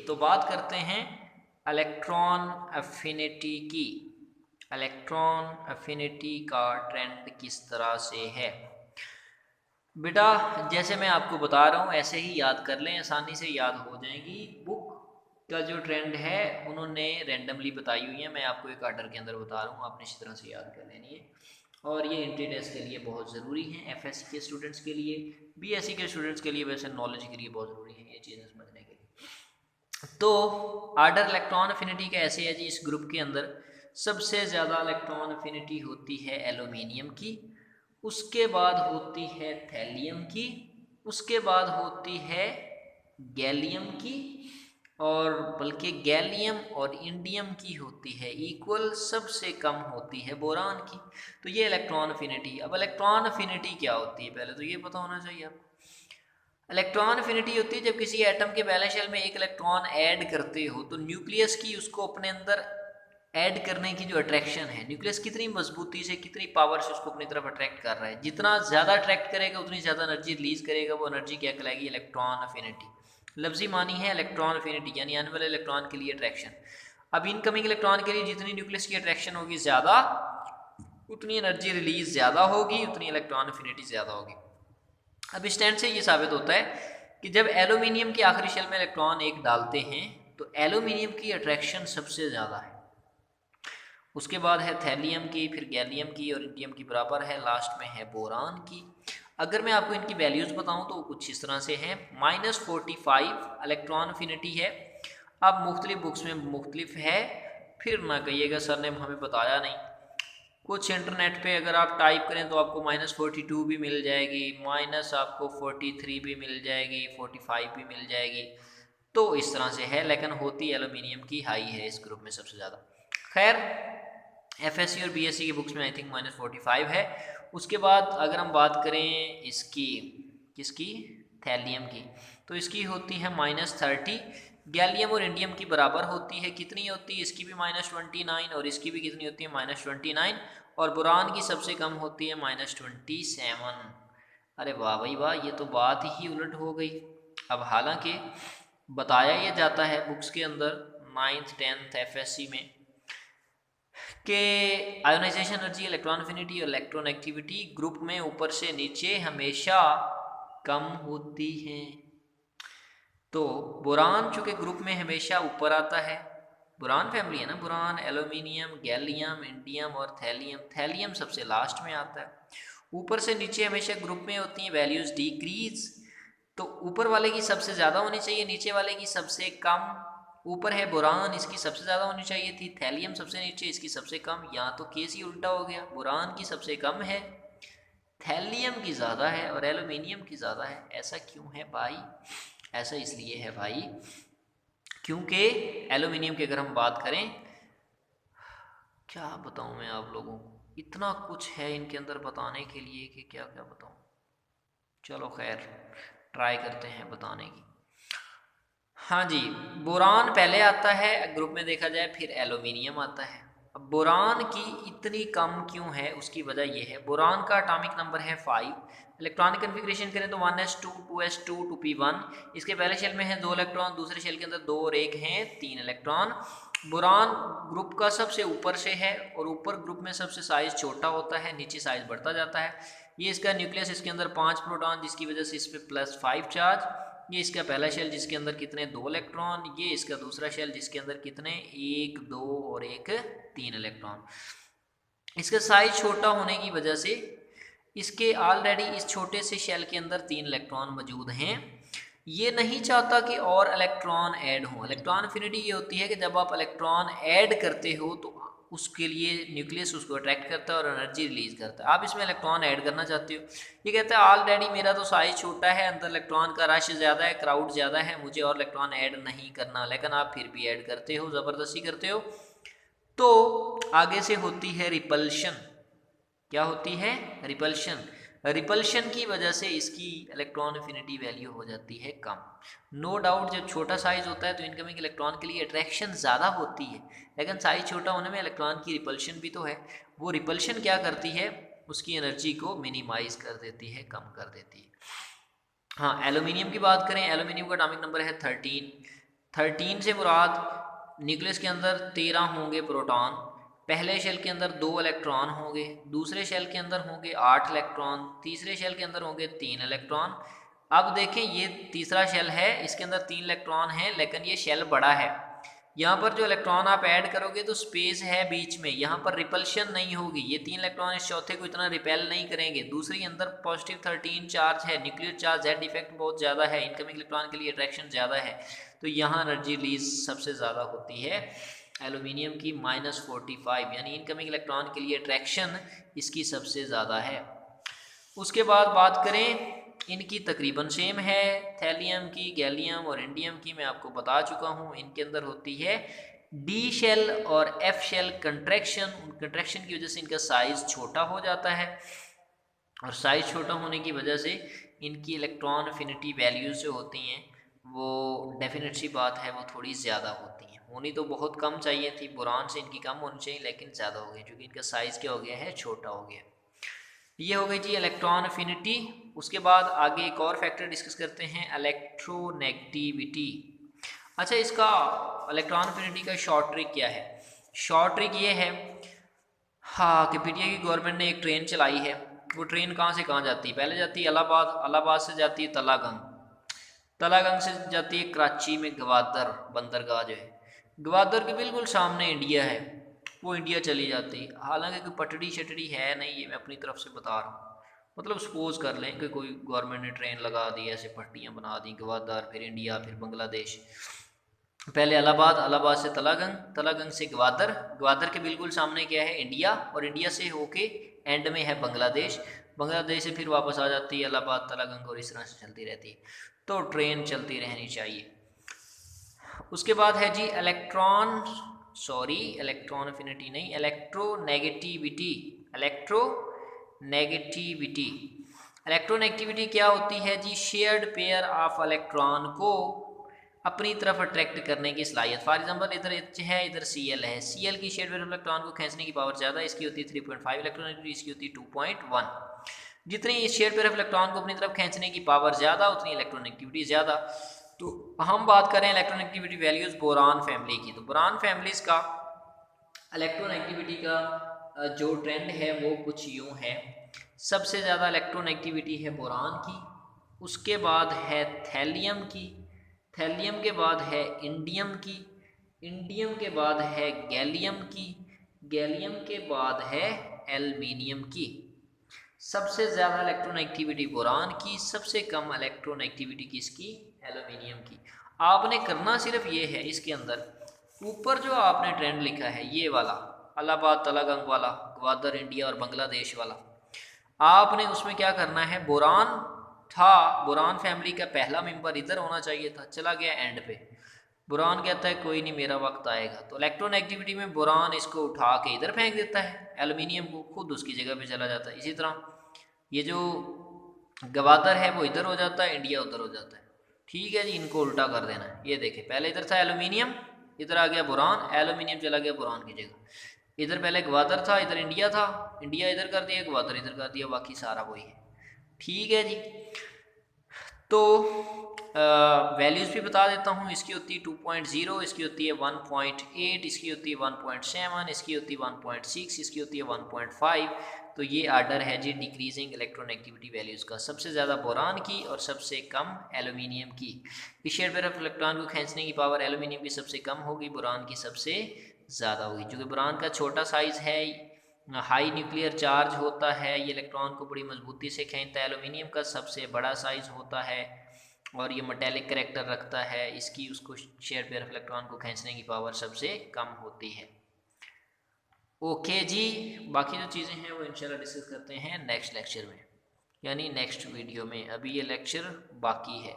तो बात करते हैं इलेक्ट्रॉन एफिनिटी की। इलेक्ट्रॉन एफिनिटी का ट्रेंड किस तरह से है बेटा? जैसे मैं आपको बता रहा हूँ ऐसे ही याद कर लें, आसानी से याद हो जाएगी। बुक का जो ट्रेंड है उन्होंने रैंडमली बताई हुई है, मैं आपको एक आर्डर के अंदर बता रहा हूँ, आपने इसी तरह से याद कर लेनी है। और ये एंट्री टेस्ट के लिए बहुत ज़रूरी है, एफएससी के स्टूडेंट्स के लिए, बीएससी के स्टूडेंट्स के लिए, वैसे नॉलेज के लिए बहुत ज़रूरी है ये चीज़ें समझने के लिए। तो आर्डर इलेक्ट्रॉन अफिनिटी का ऐसे है जी, इस ग्रुप के अंदर सबसे ज़्यादा इलेक्ट्रॉन अफिनिटी होती है एल्यूमिनियम की, उसके बाद होती है थैलियम की, उसके बाद होती है गैलियम की, और बल्कि गैलियम और इंडियम की होती है इक्वल, सबसे कम होती है बोरान की। तो ये इलेक्ट्रॉन अफिनिटी। अब इलेक्ट्रॉन अफिनिटी क्या होती है पहले तो ये पता होना चाहिए आपको। इलेक्ट्रॉन अफिनिटी होती है जब किसी एटम के वैलेंस शेल में एक इलेक्ट्रॉन ऐड करते हो तो न्यूक्लियस की उसको अपने अंदर ऐड करने की जो अट्रैक्शन है, न्यूक्लियस कितनी मजबूती से कितनी पावर से उसको अपनी तरफ अट्रैक्ट कर रहा है, जितना ज़्यादा अट्रैक्ट करेगा उतनी ज़्यादा एनर्जी रिलीज करेगा, वो एनर्जी क्या कहलाएगी? Electron affinity. लफ्जी मानी है इलेक्ट्रॉन अफिनिटी यानी आने वाले इलेक्ट्रॉन के लिए अट्रैक्शन। अब इनकमिंग इलेक्ट्रॉन के लिए जितनी न्यूक्लियस की अट्रैक्शन होगी ज़्यादा, उतनी एनर्जी रिलीज ज़्यादा होगी, उतनी इलेक्ट्रॉन अफिनिटी ज़्यादा होगी। अब इस स्टैंड से ये साबित होता है कि जब एल्यूमिनियम के आखिरी शेल में इलेक्ट्रॉन एक डालते हैं तो एल्यूमिनियम की अट्रैक्शन सबसे ज़्यादा है, उसके बाद है थैलियम की, फिर गैलियम की, और इंडियम की बराबर है, लास्ट में है बोरान की। अगर मैं आपको इनकी वैल्यूज़ बताऊं तो कुछ इस तरह से हैं। -45 इलेक्ट्रॉन अफिनिटी है। अब मुख्तलिफ बुक्स में मुख्तलिफ है, फिर ना कहिएगा सर ने हमें बताया नहीं। कुछ इंटरनेट पे अगर आप टाइप करें तो आपको -42 भी मिल जाएगी, माइनस आपको 43 भी मिल जाएगी, 45 भी मिल जाएगी। तो इस तरह से है, लेकिन होती एल्यूमिनियम की हाई है इस ग्रुप में सबसे ज़्यादा। खैर एफएससी और बीएससी की बुक्स में आई थिंक -45 है। उसके बाद अगर हम बात करें इसकी, किसकी? थैलियम की, तो इसकी होती है -30। गैलियम और इंडियम की बराबर होती है, कितनी होती है? इसकी भी -29, और इसकी भी कितनी होती है? -29। और बोरान की सबसे कम होती है -27। अरे वाह भाई वाह, ये तो बात ही उलट हो गई। अब हालांकि बताया ये जाता है बुक्स के अंदर 9th 10th एफएससी में कि आयोनाइजेशन एनर्जी, इलेक्ट्रॉन अफिनिटी और इलेक्ट्रॉन एक्टिविटी ग्रुप में ऊपर से नीचे हमेशा कम होती है। तो बोरान चूंकि ग्रुप में हमेशा ऊपर आता है, बोरान फैमिली है ना, बोरान, एल्यूमिनियम, गैलियम, इंडियम और थैलियम। थैलियम सबसे लास्ट में आता है। ऊपर से नीचे हमेशा ग्रुप में होती हैं वैल्यूज डिक्रीज, तो ऊपर वाले की सबसे ज़्यादा होनी चाहिए, नीचे वाले की सबसे कम। ऊपर है बोरान, इसकी सबसे ज़्यादा होनी चाहिए थी, थैलियम सबसे नीचे, इसकी सबसे कम। यहाँ तो केस ही उल्टा हो गया, बोरान की सबसे कम है, थैलियम की ज़्यादा है, और एल्यूमिनियम की ज़्यादा है। ऐसा क्यों है भाई? ऐसा इसलिए है भाई क्योंकि एल्यूमिनियम की अगर हम बात करें, क्या बताऊं मैं आप लोगों को, इतना कुछ है इनके अंदर बताने के लिए कि क्या क्या बताऊं। चलो खैर ट्राई करते हैं बताने की। हाँ जी, बोरान पहले आता है ग्रुप में देखा जाए, फिर एल्यूमिनियम आता है। अब बोरान की इतनी कम क्यों है, उसकी वजह यह है, बोरान का एटॉमिक नंबर है 5। इलेक्ट्रॉनिक कन्फिग्रेशन करें तो 1s2 2s2 2p1। इसके पहले शेल में है 2 इलेक्ट्रॉन, दूसरे शेल के अंदर 2 और 1 हैं 3 इलेक्ट्रॉन। बोरान ग्रुप का सबसे ऊपर से है, और ऊपर ग्रुप में सबसे साइज छोटा होता है, नीचे साइज बढ़ता जाता है। ये इसका न्यूक्लियस, इसके अंदर 5 प्रोटॉन, जिसकी वजह से इस पर +5 चार्ज। ये इसका पहला शेल जिसके अंदर कितने? 2 इलेक्ट्रॉन। ये इसका दूसरा शेल जिसके अंदर कितने? 1 2 और 1 3 इलेक्ट्रॉन। इसका साइज छोटा होने की वजह से इसके ऑलरेडी इस छोटे से शेल के अंदर 3 इलेक्ट्रॉन मौजूद हैं। ये नहीं चाहता कि और इलेक्ट्रॉन ऐड हों। इलेक्ट्रॉन अफिनिटी ये होती है कि जब आप इलेक्ट्रॉन ऐड करते हो तो उसके लिए न्यूक्लियस उसको अट्रैक्ट करता है और एनर्जी रिलीज करता है। आप इसमें इलेक्ट्रॉन ऐड करना चाहते हो, ये कहता है ऑलरेडी मेरा तो साइज छोटा है, अंदर इलेक्ट्रॉन का रश ज़्यादा है, क्राउड ज़्यादा है, मुझे और इलेक्ट्रॉन ऐड नहीं करना। लेकिन आप फिर भी ऐड करते हो, ज़बरदस्ती करते हो, तो आगे से होती है रिपल्शन। क्या होती है? रिपल्शन। रिपल्शन की वजह से इसकी इलेक्ट्रॉन अफिनिटी वैल्यू हो जाती है कम। नो डाउट जब छोटा साइज होता है तो इनकमिंग इलेक्ट्रॉन के लिए अट्रैक्शन ज़्यादा होती है, लेकिन साइज छोटा होने में इलेक्ट्रॉन की रिपल्शन भी तो है। वो रिपल्शन क्या करती है? उसकी एनर्जी को मिनिमाइज कर देती है, कम कर देती है। हाँ, एल्यूमिनियम की बात करें, एल्यूमिनियम का एटॉमिक नंबर है 13। 13 से मुराद न्यूक्लियस के अंदर 13 होंगे प्रोटॉन, पहले शेल के अंदर 2 इलेक्ट्रॉन होंगे, दूसरे शेल के अंदर होंगे 8 इलेक्ट्रॉन, तीसरे शेल के अंदर होंगे 3 इलेक्ट्रॉन। अब देखें ये तीसरा शेल है, इसके अंदर 3 इलेक्ट्रॉन हैं, लेकिन ये शेल बड़ा है। यहाँ पर जो इलेक्ट्रॉन आप ऐड करोगे तो स्पेस है बीच में, यहाँ पर रिपल्शन नहीं होगी, ये 3 इलेक्ट्रॉन इस चौथे को इतना रिपेल नहीं करेंगे। दूसरी अंदर पॉजिटिव 13 चार्ज है, न्यूक्लियर चार्ज जेड इफेक्ट बहुत ज़्यादा है, इनकमिंग इलेक्ट्रॉन के लिए अट्रैक्शन ज़्यादा है, तो यहाँ एनर्जी रिलीज सबसे ज़्यादा होती है एल्यूमिनियम की -45, यानी इनकमिंग इलेक्ट्रॉन के लिए अट्रैक्शन इसकी सबसे ज़्यादा है। उसके बाद बात करें, इनकी तकरीबन सेम है, थैलियम की, गैलियम और इंडियम की मैं आपको बता चुका हूँ। इनके अंदर होती है डी शेल और एफ शेल कंट्रैक्शन, उन कंट्रैक्शन की वजह से इनका साइज़ छोटा हो जाता है, और साइज़ छोटा होने की वजह से इनकी इलेक्ट्रॉन एफिनिटी वैल्यूज़ जो होती हैं वो डेफिनेट सी बात है वो थोड़ी ज़्यादा होती हैं। होनी तो बहुत कम चाहिए थी, बोरान से इनकी कम होनी चाहिए, लेकिन ज़्यादा हो गई क्योंकि इनका साइज़ क्या हो गया है, छोटा हो गया। ये हो गई जी इलेक्ट्रॉन एफिनिटी। उसके बाद आगे एक और फैक्टर डिस्कस करते हैं, इलेक्ट्रोनेगेटिविटी। अच्छा, इसका इलेक्ट्रॉन एफिनिटी का शॉर्ट ट्रिक क्या है? शॉर्ट ट्रिक ये है, हाँ, कि पीटीआई की गवर्नमेंट ने एक ट्रेन चलाई है। वो ट्रेन कहाँ से कहाँ जाती है? पहले जाती है इलाहाबाद, इलाहाबाद से जाती है तलागंग, तलागंग से जाती है कराची में गवादर बंदरगाह जो है, गवादर के बिल्कुल सामने इंडिया है, वो इंडिया चली जाती है। हालांकि कोई पटड़ी शटड़ी है नहीं, ये मैं अपनी तरफ से बता रहा हूँ। मतलब सपोज कर लें कि कोई गवर्नमेंट ने ट्रेन लगा दी, ऐसे पट्टियाँ बना दी, गवादर, फिर इंडिया, फिर बांग्लादेश, पहले इलाहाबाद, इलाहाबाद से तलागंग, तलागंग से गवादर, गवादर के बिल्कुल सामने क्या है, इंडिया, और इंडिया से होके एंड में है बांग्लादेश, बांग्लादेश से फिर वापस आ जाती है इलाहाबाद, तलागंग, और इस तरह से चलती रहती है। तो ट्रेन चलती रहनी चाहिए। उसके बाद है जी इलेक्ट्रॉन एफिनिटी नहीं, इलेक्ट्रोनेगेटिविटी। इलेक्ट्रोनेगेटिविटी क्या होती है जी? शेयर्ड पेयर ऑफ इलेक्ट्रॉन को अपनी तरफ अट्रैक्ट करने की सलाहियत। फॉर एग्जांपल इधर H है, इधर Cl है, Cl की शेयर्ड पेयर ऑफ इलेक्ट्रॉन को खींचने की पावर ज़्यादा, इसकी होती है 3.5 इलेक्ट्रोनेगेटिविटी, इसकी होती है 2.1। जितनी इस शेयर्ड पेयर ऑफ इलेक्ट्रॉन को अपनी तरफ खींचने की पावर ज़्यादा, उतनी इलेक्ट्रोनेगेटिविटी ज़्यादा। तो हम बात करें इलेक्ट्रोनेगेटिविटी वैल्यूज़ बोरान फैमिली की, तो बोरान फैमिलीज़ का इलेक्ट्रोनेगेटिविटी का जो ट्रेंड है वो कुछ यूँ है। सबसे ज़्यादा इलेक्ट्रोनेगेटिविटी है बोरान की, उसके बाद है थैलियम की, थैलियम के बाद है इंडियम की, इंडियम के बाद है गैलियम की, गैलियम के बाद है एल्युमिनियम की। सबसे ज़्यादा इलेक्ट्रोनेगेटिविटी बोरान की, सबसे कम इलेक्ट्रोनेगेटिविटी किसकी? एल्युमिनियम की। आपने करना सिर्फ ये है, इसके अंदर ऊपर जो आपने ट्रेंड लिखा है ये वाला, इलाहाबाद तलागंग वाला, ग्वादर इंडिया और बांग्लादेश वाला, आपने उसमें क्या करना है, बोरान था, बोरान फैमिली का पहला मेंबर इधर होना चाहिए था, चला गया एंड पे। बोरान कहता है कोई नहीं, मेरा वक्त आएगा, तो इलेक्ट्रोनेगेटिविटी में बोरान इसको उठा के इधर फेंक देता है, एल्युमिनियम को खुद उसकी जगह पे चला जाता है। इसी तरह ये जो गवादर है वो इधर हो जाता है, इंडिया उधर हो जाता है। ठीक है जी, इनको उल्टा कर देना है। ये देखें, पहले इधर था एल्युमिनियम, इधर आ गया बोरान, एल्युमिनियम चला गया बोरान की जगह। इधर पहले गवादर था, इधर इंडिया था, इंडिया इधर कर दिया, गवादर इधर कर दिया, बाकी सारा वही है। ठीक है जी, तो वैल्यूज़ भी बता देता हूँ। इसकी होती है 2.0, इसकी होती है 1.8, इसकी होती है 1.7, इसकी होती है 1.6, इसकी होती है 1.5। तो ये आर्डर है जी डिक्रीजिंग इलेक्ट्रोनेगेटिविटी वैल्यूज़ का, सबसे ज़्यादा बोरान की और सबसे कम एल्युमिनियम की। इस शेयर पेयर ऑफ इलेक्ट्रॉन को खींचने की पावर एल्युमिनियम की सबसे कम होगी, बोरान की सबसे ज़्यादा होगी। क्योंकि बोरान का छोटा साइज़ है, हाई न्यूक्लियर चार्ज होता है, ये इलेक्ट्रॉन को बड़ी मजबूती से खींचता है। एल्युमिनियम का सबसे बड़ा साइज़ होता है और ये मेटेलिक करैक्टर रखता है, इसकी उसको शेयर पेयर ऑफ इलेक्ट्रॉन को खींचने की पावर सबसे कम होती है। ओके जी, बाकी जो चीज़ें हैं वो इंशाल्लाह डिस्कस करते हैं नेक्स्ट लेक्चर में, यानी नेक्स्ट वीडियो में। अभी ये लेक्चर बाकी है।